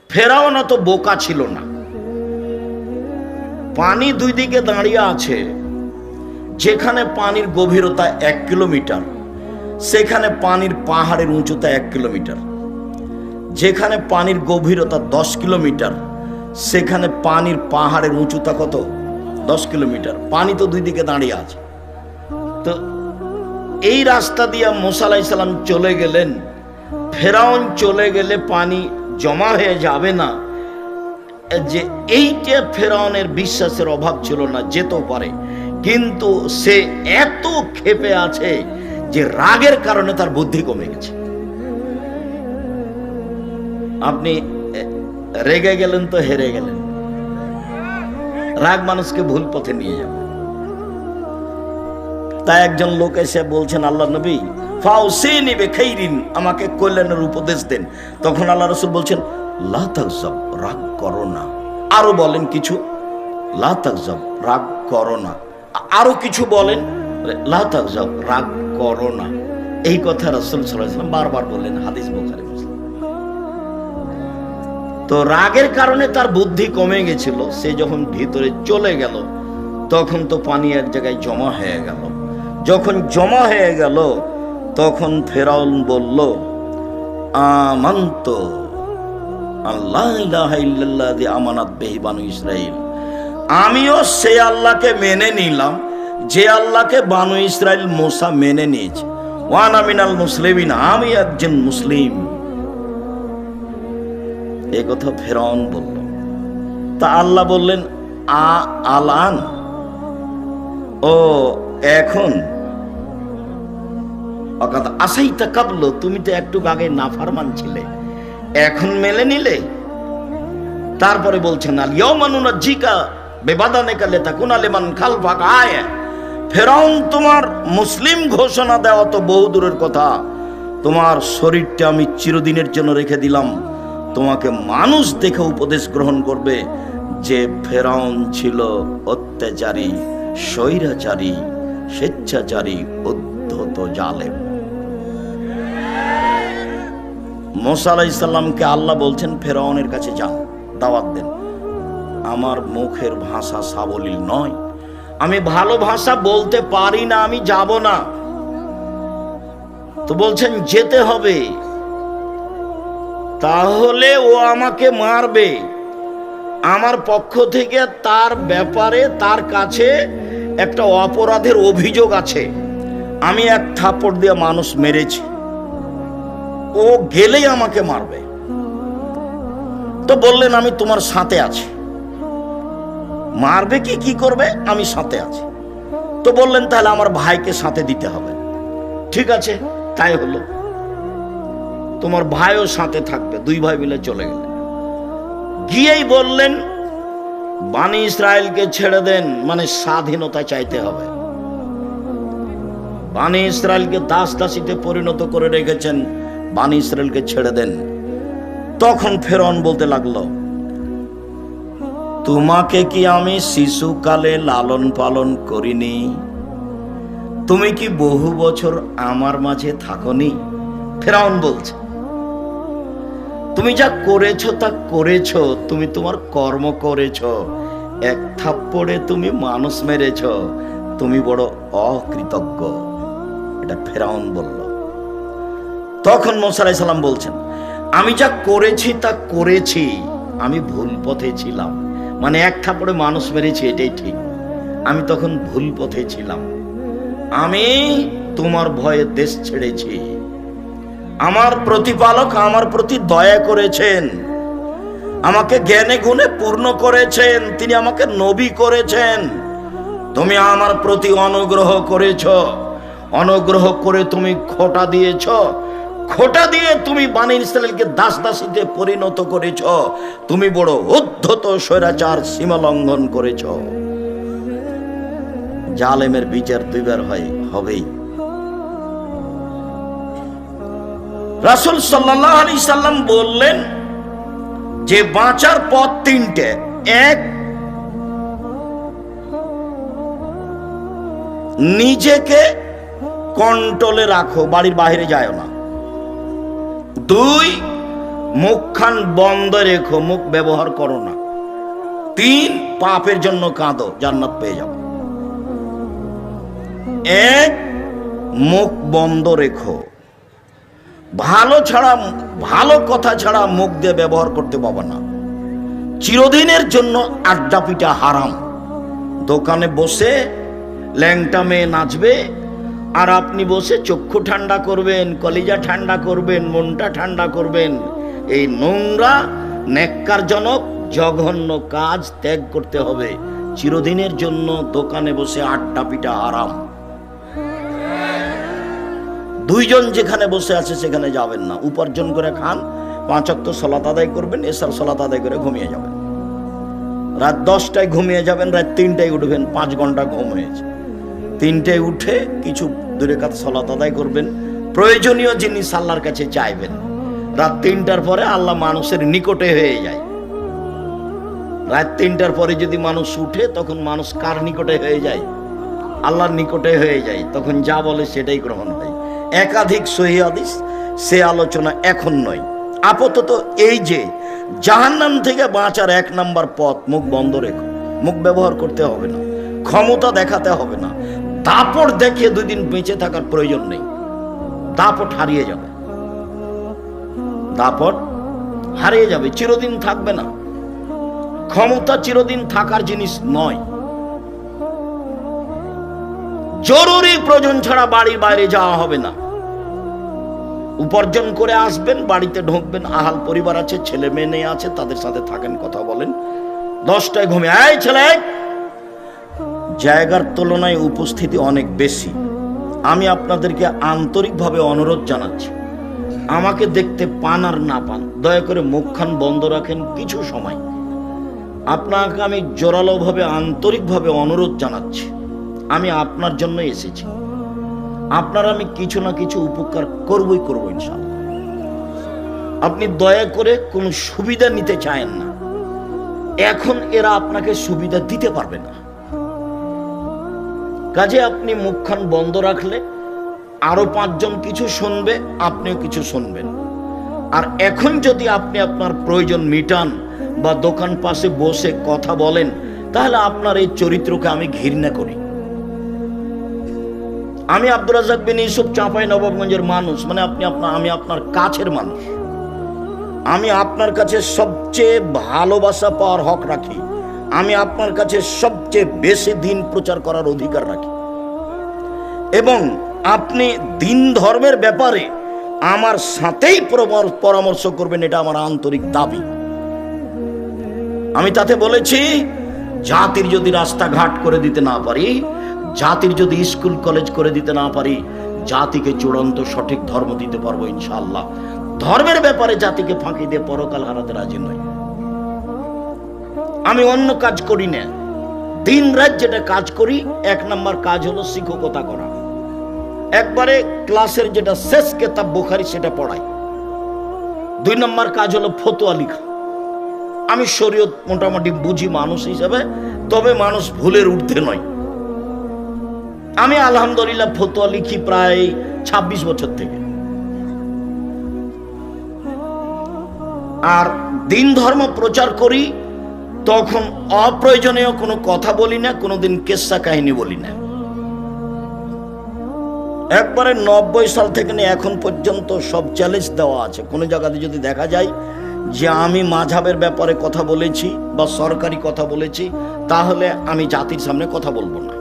ফেরাউন অত বোকা ছিল না। পানি দুই দিকে দাঁড়িয়ে আছে, যেখানে পানির গভীরতা 1 কিলোমিটার সেখানে পানির পাহাড়ের উঁচুতা 1 কিলোমিটার, যেখানে পানির গভীরতা 10 কিলোমিটার সেখানে পানির পাহাড়ের উঁচুতা কত? 10 কিলোমিটার। পানি তো দুই দিকে দাঁড়িয়ে আছে। তো এই রাস্তা দিয়ে মুসা আলাইহিস সালাম চলে গেলেন। ফেরাউন চলে গেলে পানি জমা হয়ে যাবে না, যে এইটা ফেরাউনের বিশ্বাসের অভাব ছিল না, যেতেও পারে, কিন্তু সে এত ক্ষেপে আছে যে রাগের কারণে তার বুদ্ধি কমে গেছে। আপনি রেগে গেলেন তো হেরে গেলেন। রাগ মানুষকে ভুল পথে নিয়ে যাবে। তাই একজন লোক এসে বলছেন, আল্লাহ নবী ফাউসিনি বিখাইরিন, আমাকে কল্যাণের উপদেশ দেন। তখন আল্লাহ রাসূল বলছেন, লা তাগজাব, রাগ করো না। আরো বলেন কিছু, লা তাগজাব, রাগ করো না। আরো কিছু বলেন, লা তাগজাব, রাগ করো না। এই কথা রাসূল সাল্লাল্লাহু আলাইহি ওয়াসাল্লাম বারবার বললেন, হাদিস বুখারী মুসলিম। তো রাগের কারণে তার বুদ্ধি কমে গেছিল। সে যখন ভিতরে চলে গেল তখন তো পানি এক জায়গায় জমা হয়ে গেল। যখন জমা হয়ে গেল তখন ফেরাউন বলল, আমানতু আল্লা ইলাহা ইল্লাল্লাযী আমানাত বিহি বানু ইসরাঈল, আমিও সে আল্লাহকে মেনে নিলাম যে আল্লাহকে বানু ইসরাইল মুসা মেনে নিয়েছে। ওয়া আনা মিনাল মুসলিমিন, আমি একজন মুসলিম। এই কথা ফেরাউন বলল। তা আল্লাহ বললেন, আলান, ও এখন আসাইতা কাবল, তুমি তো একটু আগে নাফরমান ছিলে, এখন মেনে নিলে? তারপরে বলছেন, আল ইয়াউমা নুনাজ্জিকা বিবাদানিকা লিতাকুনা লিমান খালফাকা আয়া। ফেরাউন, তোমার মুসলিম ঘোষণা দেওয়া তো বহু দূরের কথা, তোমার শরীরটা আমি চিরদিনের জন্য রেখে দিলাম, তোমাকে মানুষ দেখে উপদেশ গ্রহণ করবে যে ফেরাউন ছিল অত্যাচারী, স্বৈরাচারী, স্বেচ্ছাচারী, উদ্ধত, জালেম। মুসা আলাইহিস সালামকে আল্লাহ বলছেন, ফেরাউনের কাছে যান, দাওয়াত দেন। আমার মুখের ভাষা সাবলীল নয়, আমি ভালো ভাষা বলতে পারি না, আমি যাব না। তো বলছেন যেতে হবে, তাহলে ও আমাকে মারবে। আমার পক্ষ থেকে তার ব্যাপারে তার কাছে একটা অপরাধের অভিযোগ আছে, আমি এক থাপ্পড় দিয়ে মানুষ মেরেছি, ও গেলেই আমাকে মারবে। তো বললেন, আমি তোমার সাথে আছি। মারবে কি করবে, আমি সাথে আছি। তো বললেন, তাহলে আমার ভাইকে সাথে দিতে হবে। ঠিক আছে, তাই হলো। তোমার ভাইও সাথে থাকবে। দুই ভাই মিলে চলে গেলেন। গিয়েই বললেন, বানি ইসরায়েলকে ছেড়ে দেন, মানে স্বাধীনতা চাইতে হবে। বানি ইসরায়েলকে দাস দাসীতে পরিণত করে রেখেছেন, বানি ইসরায়েলকে ছেড়ে দেন। তখন ফেরাউন বলতে লাগলো, তোমাকে কি আমি শিশুকালে লালন পালন করিনি? তুমি কি বহু বছর আমার মাঝে থাকনি? ফেরাউন বলছে, তুমি যা করেছো তা করেছো, তুমি তোমার কর্ম করেছো, এক থাপ্পড়ে তুমি মানুষ মেরেছো, তুমি বড় অকৃতজ্ঞ। এটা ফেরাউন বলল। তখন মুসা আলাইহিস সালাম বলছেন, আমি যা করেছি তা করেছি, আমি ভুল পথে ছিলাম, মানে এক থাপ্পড়ে মানুষ মেরেছি, এটাই ঠিক, আমি তখন ভুল পথে ছিলাম। আমি তোমার ভয়ে দেশ ছেড়েছি। আমার প্রতিপালক আমার প্রতি দয়া করেছেন, আমাকে জ্ঞানে গুণে পূর্ণ করেছেন, তিনি আমাকে নবী করেছেন। তুমি আমার প্রতি অনুগ্রহ করেছ, অনুগ্রহ করে তুমি খোঁটা দিয়েছ, খোঁটা দিয়ে তুমি বানি ইসরায়েলকে দাস দাসীতে পরিণত করেছ, তুমি বড় উদ্ধত স্বৈরাচার, সীমা লঙ্ঘন করেছ। জালেমের বিচার দুইবার হবেই। রাসূল সাল্লাল্লাহু আলাইহি সাল্লাম বললেন যে বাঁচার পথ তিনটে। এক, নিজেকে কন্ট্রোলে রাখো, বাড়ির বাইরে যায় না। দুই, মুখখান বন্ধ রেখো, মুখ ব্যবহার করো না। 3, পাপের জন্য কাঁদো, জান্নাত পেয়ে যাবে। 1, মুখ বন্ধ রেখো। ভালো কথা ছাড়া মুখ দিয়ে ব্যবহার করতে পারবে না। চিরদিনের জন্য আড্ডা পিটা হারাম। দোকানে বসে ল্যাংটা মেয়ে নাচবে, আর আপনি বসে চক্ষু ঠান্ডা করবেন, কলিজা ঠান্ডা করবেন, মনটা ঠান্ডা করবেন। এই নোংরা, নেক্কারজনক, জঘন্য কাজ ত্যাগ করতে হবে। চিরদিনের জন্য দোকানে বসে আড্ডা পিটা হারাম। 2 জন যেখানে বসে আছে সেখানে যাবেন না। উপার্জন করে খান, 5 ওয়াক্ত সালাত আদায় করবেন, এসার সালাত আদায় করে ঘুমিয়ে যাবেন। রাত 10টায় ঘুমিয়ে যাবেন, রাত 3টায় উঠবেন, 5 ঘন্টা ঘুম হয়েছে। 3টায় উঠে কিছু 2 রাকাত সালাত আদায় করবেন, প্রয়োজনীয় জিনিস আল্লাহর কাছে চাইবেন। রাত 3টার পরে আল্লাহ মানুষের নিকটে হয়ে যায়। রাত 3টার পরে যদি মানুষ উঠে, তখন মানুষ কার নিকটে হয়ে যায়? আল্লাহর নিকটে হয়ে যায়। তখন যা বলে সেটাই গ্রহণ হয়। একাধিক সহিহ হাদিস, সে আলোচনা এখন নয়। আপাতত এই যে জাহান্নাম থেকে বাঁচার 1 নাম্বার পথ, মুখ বন্ধ রেখো। মুখ ব্যবহার করতে হবে না, ক্ষমতা দেখাতে হবে না, দাপট দেখিয়ে 2 দিন বেঁচে থাকার প্রয়োজন নেই। দাপট হারিয়ে যাবে, দাপট হারিয়ে যাবে, চিরদিন থাকবে না। ক্ষমতা চিরদিন থাকার জিনিস নয়। জরুরি প্রয়োজন ছাড়া বাড়ির বাইরে যাওয়া হবে না। উপার্জন করে আসবেন, বাড়িতে ঢুকবেন, আহাল পরিবার আছে, ছেলে মেয়ে আছে, তাদের সাথে থাকেন, কথা বলেন। 10টায় ঘুমিয়ে, এই ছেলে, জায়গার তুলনায় উপস্থিতি অনেক বেশি। আমি আপনাদেরকে আন্তরিকভাবে অনুরোধ জানাচ্ছি, আমাকে দেখতে পান আর না পান, দয়া করে মুখখান বন্ধ রাখেন কিছু সময়। আপনাকে আমি জোরালোভাবে আন্তরিকভাবে অনুরোধ জানাচ্ছি, আমি আপনার জন্য এসেছি। আপনার আমি কিছু না কিছু উপকার করবই করব ইনশাআল্লাহ। আপনি দয়া করে কোনো সুবিধা নিতে চায়েন না। এখন এরা আপনাকে সুবিধা দিতে পারবে না। কাজে আপনি মুখখান বন্ধ রাখলে আরো 5 জন কিছু শুনবে, আপনিও কিছু শুনবেন। আর এখন যদি আপনি আপনার প্রয়োজন মিটান বা দোকান পাশে বসে কথা বলেন, তাহলে আপনার এই চরিত্রকে আমি ঘৃণা করি। আমি আব্দুর রাজ্জাক বিন ইউসুফ, চাঁপাইনবাবগঞ্জের মানুষ, মানে আমি আপনার কাছের মানুষ। আমি আপনার কাছে সবচেয়ে ভালোবাসা পাওয়ার হক রাখি। আমি আপনার কাছে সবচেয়ে বেশি দিন প্রচার করার অধিকার রাখি, এবং আপনি দিন ধর্মের ব্যাপারে আমার সাথেই পরামর্শ করবেন, এটা আমার আন্তরিক দাবি। আমি তাতে বলেছি, জাতির যদি রাস্তাঘাট করে দিতে না পারি, জাতির যদি স্কুল কলেজ করে দিতে না পারি, জাতিকে চূড়ান্ত সঠিক ধর্ম দিতে পারবো ইনশাআল্লাহ। ধর্মের ব্যাপারে জাতিকে ফাঁকি দিয়ে পরকাল হারাতে রাজি নই। আমি অন্য কাজ করি না। দিন রাত যেটা কাজ করি, 1 নাম্বার কাজ হলো শিক্ষকতা করা। একবারে ক্লাসের যেটা শেষ কিতাব বুখারী সেটা পড়াই। 2 নাম্বার কাজ হলো ফতোয়া লেখা। আমি শরীয়ত মোটামুটি বুঝি মানুষ হিসেবে, তবে মানুষ ভুলের ঊর্ধ্বে নয়। আমি আলহামদুলিল্লাহ ফতোয়া লিখি প্রায় 26 বছর থেকে। আর দিন ধর্ম প্রচার করি, তখন অপ্রয়োজনীয় কোনো কথা বলি না, কোনোদিন কেসা কাহিনী বলি না। একবারে 90 সাল থেকে নিয়ে এখন পর্যন্ত সব চ্যালেঞ্জ দেওয়া আছে। কোনো জায়গাতে যদি দেখা যায় যে আমি মাযহাবের ব্যাপারে কথা বলেছি বা সরকারি কথা বলেছি, তাহলে আমি জাতির সামনে কথা বলবো না।